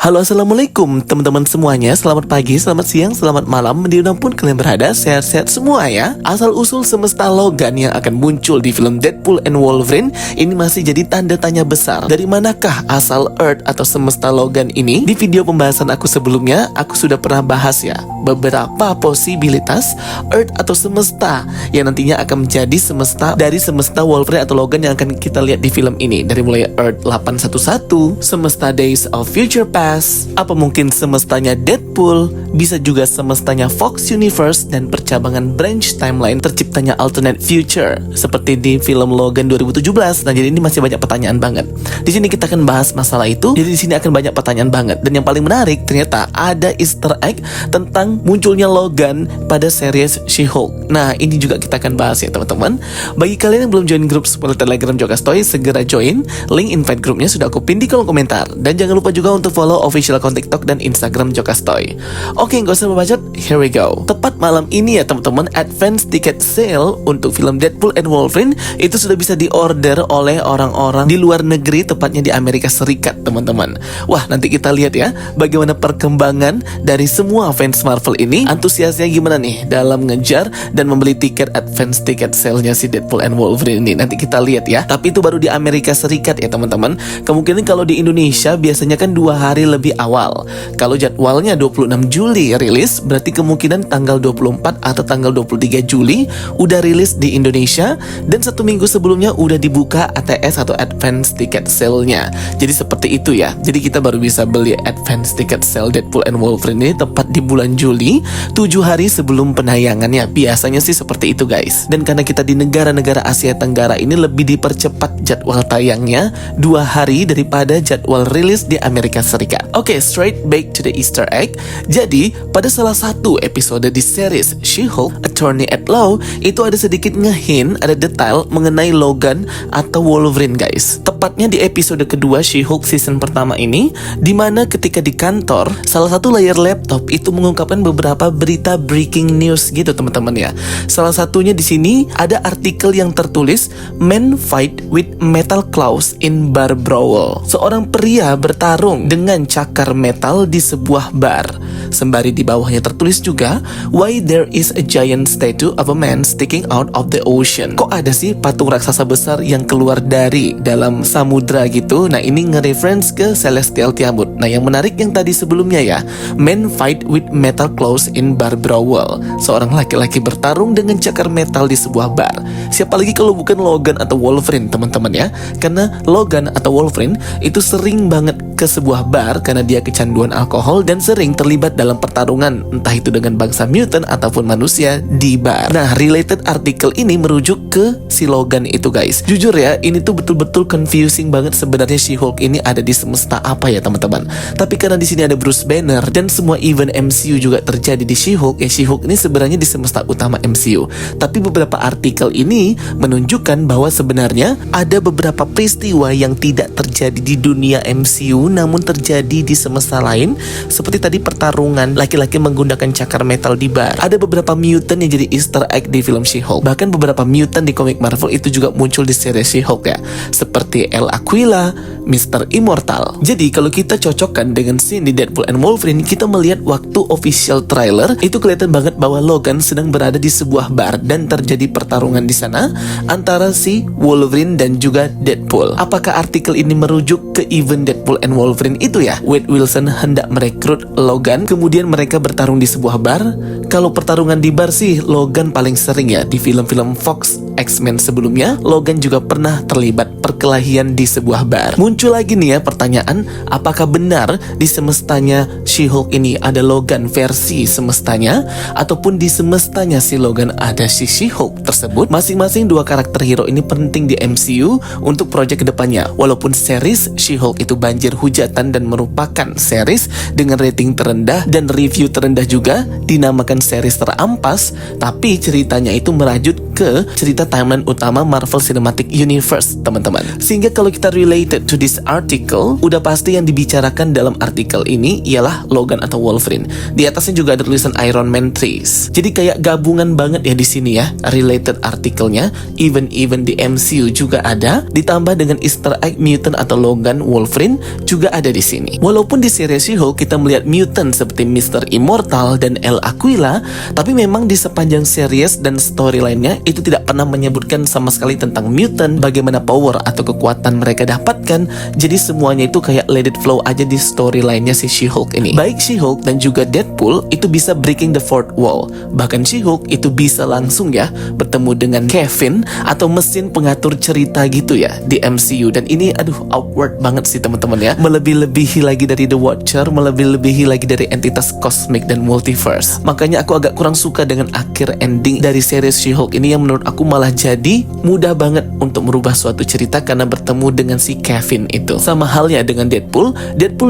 Halo, assalamualaikum teman-teman semuanya. Selamat pagi, selamat siang, selamat malam, dimanapun kalian berada, sehat-sehat semua ya. Asal-usul semesta Logan yang akan muncul di film Deadpool and Wolverine ini masih jadi tanda tanya besar. Dari manakah asal Earth atau semesta Logan ini? Di video pembahasan aku sebelumnya, aku sudah pernah bahas ya beberapa posibilitas Earth atau semesta yang nantinya akan menjadi semesta dari semesta Wolverine atau Logan yang akan kita lihat di film ini. Dari mulai Earth 811, semesta Days of Future Past, apa mungkin semestanya Deadpool, bisa juga semestanya Fox Universe dan percabangan branch timeline terciptanya alternate future seperti di film Logan 2017. Nah, jadi ini masih banyak pertanyaan banget. Di sini kita akan bahas masalah itu. Jadi di sini akan banyak pertanyaan banget. Dan yang paling menarik ternyata ada Easter egg tentang munculnya Logan pada series She-Hulk. Nah, ini juga kita akan bahas ya teman-teman. Bagi kalian yang belum join grup spoiler Telegram Jokastoy, segera join. Link invite grupnya sudah aku pin di kolom komentar. Dan jangan lupa juga untuk follow official account TikTok dan Instagram Jokastoy. Oke, gak usah berbacot, here we go. Tepat malam ini ya teman-teman, advance ticket sale untuk film Deadpool and Wolverine itu sudah bisa diorder oleh orang-orang di luar negeri, tepatnya di Amerika Serikat teman-teman. Wah, nanti kita lihat ya bagaimana perkembangan dari semua fans Marvel ini, antusiasnya gimana nih dalam ngejar dan membeli tiket advance ticket sale-nya si Deadpool and Wolverine ini. Nanti kita lihat ya. Tapi itu baru di Amerika Serikat ya teman-teman. Kemungkinan kalau di Indonesia biasanya kan 2 hari lebih awal. Kalau jadwalnya 26 Juli rilis, berarti kemungkinan tanggal 24 atau tanggal 23 Juli udah rilis di Indonesia, dan 1 minggu sebelumnya udah dibuka ATS atau advance ticket sale-nya. Jadi seperti itu ya. Jadi kita baru bisa beli advance ticket sale Deadpool and Wolverine ini tepat di bulan Juli, 7 hari sebelum penayangannya. Biasanya sih seperti itu guys. Dan karena kita di negara-negara Asia Tenggara ini lebih dipercepat jadwal tayangnya 2 hari daripada jadwal rilis di Amerika Serikat. Oke, straight back to the Easter egg. Jadi, pada salah satu episode di series She-Hulk, Attorney at Law, itu ada sedikit nge-hint, ada detail mengenai Logan atau Wolverine guys. Tepatnya di episode kedua She-Hulk season pertama ini, dimana ketika di kantor, salah satu layar laptop itu mengungkapkan beberapa berita breaking news gitu teman-teman ya. Salah satunya di sini ada artikel yang tertulis Men fight with metal claws in bar brawl. Seorang pria bertarung dengan cakar metal di sebuah bar. Sembari di bawahnya tertulis juga, why there is a giant statue of a man sticking out of the ocean. Kok ada sih patung raksasa besar yang keluar dari dalam samudra gitu? Nah, ini nge-reference ke Celestial Tiamut. Nah, yang menarik yang tadi sebelumnya ya, men fight with metal claws in bar brawl. Seorang laki-laki bertarung dengan cakar metal di sebuah bar. Siapa lagi kalau bukan Logan atau Wolverine teman-teman ya? Karena Logan atau Wolverine itu sering banget ke sebuah bar karena dia kecanduan alkohol dan sering terlibat dalam pertarungan, entah itu dengan bangsa mutant ataupun manusia di bar. Nah, related artikel ini merujuk ke si Logan itu guys. Jujur ya, ini tuh betul-betul confusing banget sebenarnya She-Hulk ini ada di semesta apa ya teman-teman. Tapi karena di sini ada Bruce Banner dan semua event MCU juga terjadi di She-Hulk, ya She-Hulk ini sebenarnya di semesta utama MCU. Tapi beberapa artikel ini menunjukkan bahwa sebenarnya ada beberapa peristiwa yang tidak terjadi di dunia MCU namun terjadi di semesta lain, seperti tadi pertarungan laki-laki menggunakan cakar metal di bar. Ada beberapa mutant yang jadi Easter egg di film She-Hulk. Bahkan beberapa mutant di komik Marvel itu juga muncul di series She-Hulk ya, seperti El Aquila, Mr. Immortal. Jadi kalau kita cocokkan dengan scene di Deadpool and Wolverine, kita melihat waktu official trailer itu kelihatan banget bahwa Logan sedang berada di sebuah bar dan terjadi pertarungan di sana antara si Wolverine dan juga Deadpool. Apakah artikel ini merujuk ke event Deadpool and Wolverine itu ya? Wade Wilson hendak merekrut Logan, kemudian mereka bertarung di sebuah bar. Kalau pertarungan di bar sih Logan paling sering ya. Di film-film Fox X-Men sebelumnya, Logan juga pernah terlibat perkelahian di sebuah bar. Muncul lagi nih ya pertanyaan, apakah benar di semestanya She-Hulk ini ada Logan versi semestanya, ataupun di semestanya si Logan ada si She-Hulk tersebut? Masing-masing dua karakter hero ini penting di MCU untuk proyek kedepannya. Walaupun series She-Hulk itu banjir hujatan dan merupakan series dengan rating terendah dan review terendah juga, dinamakan dengan series terampas, tapi ceritanya itu merajut ke cerita timeline utama Marvel Cinematic Universe, teman-teman. Sehingga kalau kita related to this article, udah pasti yang dibicarakan dalam artikel ini ialah Logan atau Wolverine. Di atasnya juga ada tulisan Iron Man 3. Jadi kayak gabungan banget ya di sini ya, related artikelnya. Even di MCU juga ada, ditambah dengan Easter egg mutant atau Logan Wolverine juga ada di sini. Walaupun di series She-Hulk kita melihat mutant seperti Mr. Immortal dan El Aquila, tapi memang di sepanjang series dan storyline-nya itu tidak pernah menyebutkan sama sekali tentang mutant, bagaimana power atau kekuatan mereka dapatkan. Jadi semuanya itu kayak let it flow aja di storyline-nya si She-Hulk ini. Baik She-Hulk dan juga Deadpool itu bisa breaking the fourth wall. Bahkan She-Hulk itu bisa langsung ya bertemu dengan Kevin atau mesin pengatur cerita gitu ya di MCU. Dan ini awkward banget sih teman-teman ya. Melebih-lebihi lagi dari The Watcher, melebih-lebihi lagi dari entitas cosmic dan multiverse. Makanya aku agak kurang suka dengan akhir ending dari series She-Hulk ini, yang menurut aku malah jadi mudah banget untuk merubah suatu cerita karena bertemu dengan si Kevin itu. Sama halnya dengan Deadpool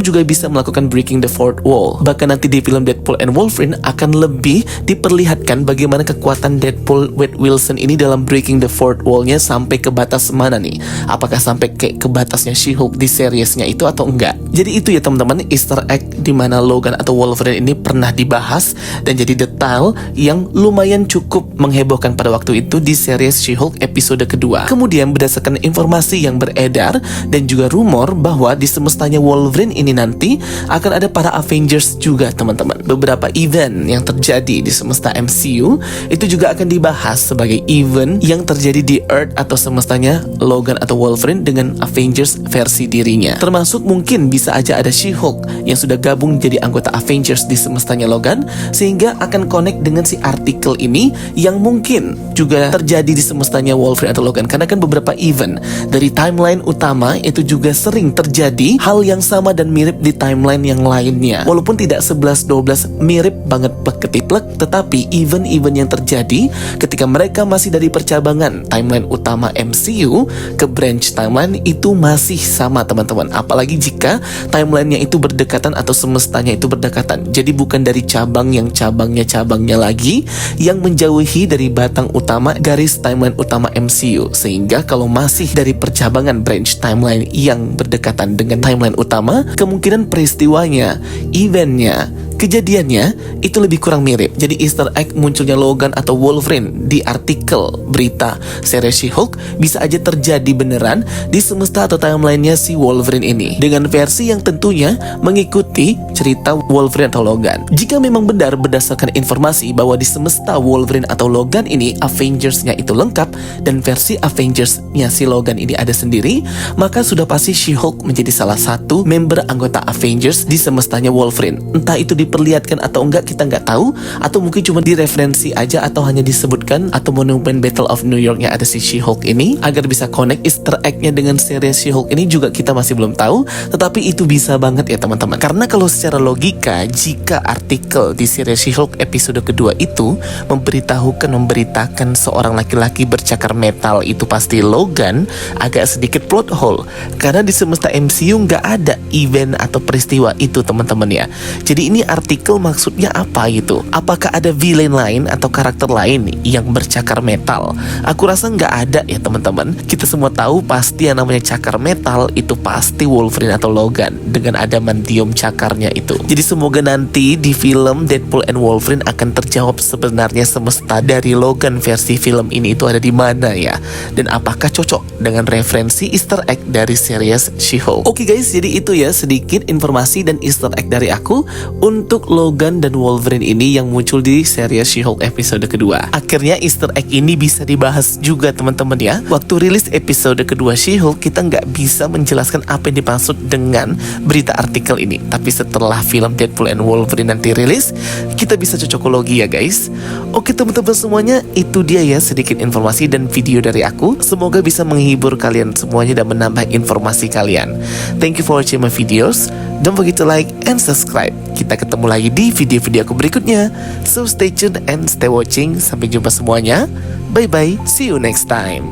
juga bisa melakukan breaking the fourth wall. Bahkan nanti di film Deadpool and Wolverine akan lebih diperlihatkan bagaimana kekuatan Deadpool Wade Wilson ini dalam breaking the fourth wall-nya sampai ke batas mana nih. Apakah sampai ke batasnya She-Hulk di seriesnya itu atau enggak. Jadi itu ya teman-teman, Easter egg di mana Logan atau Wolverine ini pernah dibahas dan jadi detail yang lumayan cukup menghebohkan pada waktu itu di series She-Hulk episode kedua. Kemudian berdasarkan informasi yang beredar dan juga rumor bahwa di semestanya Wolverine ini nanti akan ada para Avengers juga teman-teman. Beberapa event yang terjadi di semesta MCU itu juga akan dibahas sebagai event yang terjadi di Earth atau semestanya Logan atau Wolverine dengan Avengers versi dirinya. Termasuk mungkin bisa aja ada She-Hulk yang sudah gabung jadi anggota Avengers di semestanya Logan, sehingga akan connect dengan si artikel ini yang mungkin juga terjadi di semestanya Wolverine atau Logan. Karena kan beberapa event dari timeline utama itu juga sering terjadi hal yang sama dan mirip di timeline yang lainnya. Walaupun tidak 11-12 mirip banget plek ketiplek, tetapi event-event yang terjadi ketika mereka masih dari percabangan timeline utama MCU ke branch timeline itu masih sama teman-teman. Apalagi jika timelinenya itu berdekatan atau semestanya itu berdekatan. Jadi bukan dari cabang yang cabangnya lagi yang menjauhi dari batang utama garis timeline utama MCU. Sehingga kalau masih dari percabangan branch timeline yang berdekatan dengan timeline utama, kemungkinan peristiwanya, eventnya, kejadiannya itu lebih kurang mirip. Jadi Easter egg munculnya Logan atau Wolverine di artikel berita series She-Hulk bisa aja terjadi beneran di semesta atau timelinenya si Wolverine ini, dengan versi yang tentunya mengikuti cerita Wolverine atau Logan. Jika memang benar berdasarkan informasi bahwa di semesta Wolverine atau Logan ini Avengers-nya itu lengkap dan versi Avengers-nya si Logan ini ada sendiri, maka sudah pasti She-Hulk menjadi salah satu member anggota Avengers di semestanya Wolverine. Entah itu diperlihatkan atau enggak kita nggak tahu, atau mungkin cuma direferensi aja atau hanya disebutkan atau monumen Battle of New York-nya ada si She-Hulk ini agar bisa connect Easter egg-nya dengan series She-Hulk ini juga kita masih belum tahu. Tetapi itu bisa banget ya teman-teman, karena kalau secara logika jika artikel di series She-Hulk episode kedua itu memberitakan seorang laki-laki bercakar metal itu pasti Logan, agak sedikit plot hole karena di semesta MCU nggak ada event atau peristiwa itu teman-teman ya. Jadi ini artikel maksudnya apa gitu? Apakah ada villain lain atau karakter lain yang bercakar metal? Aku rasa nggak ada ya teman-teman. Kita semua tahu pasti yang namanya cakar metal itu pasti Wolverine atau Logan dengan adamantium cakarnya itu. Jadi semoga nanti di film Deadpool and Wolverine akan terjawab sebenarnya semesta dari Logan versi film ini itu ada di mana ya, dan apakah cocok dengan referensi Easter egg dari series She-Hulk. Oke guys, jadi itu ya sedikit informasi dan Easter egg dari aku untuk Logan dan Wolverine ini yang muncul di series She-Hulk episode kedua. Akhirnya Easter egg ini bisa dibahas juga teman-teman ya. Waktu rilis episode kedua She-Hulk kita nggak bisa menjelaskan apa yang dimaksud dengan berita artikel ini, tapi setelah film Deadpool and Wolverine nanti rilis kita bisa cocokologi ya guys. Oke teman-teman semuanya, itu dia ya sedikit informasi dan video dari aku. Semoga bisa menghibur kalian semuanya dan menambah informasi kalian. Thank you for watching my videos. Don't forget to like and subscribe. Kita ketemu lagi di video-video aku berikutnya. So stay tuned and stay watching. Sampai jumpa semuanya. Bye bye. See you next time.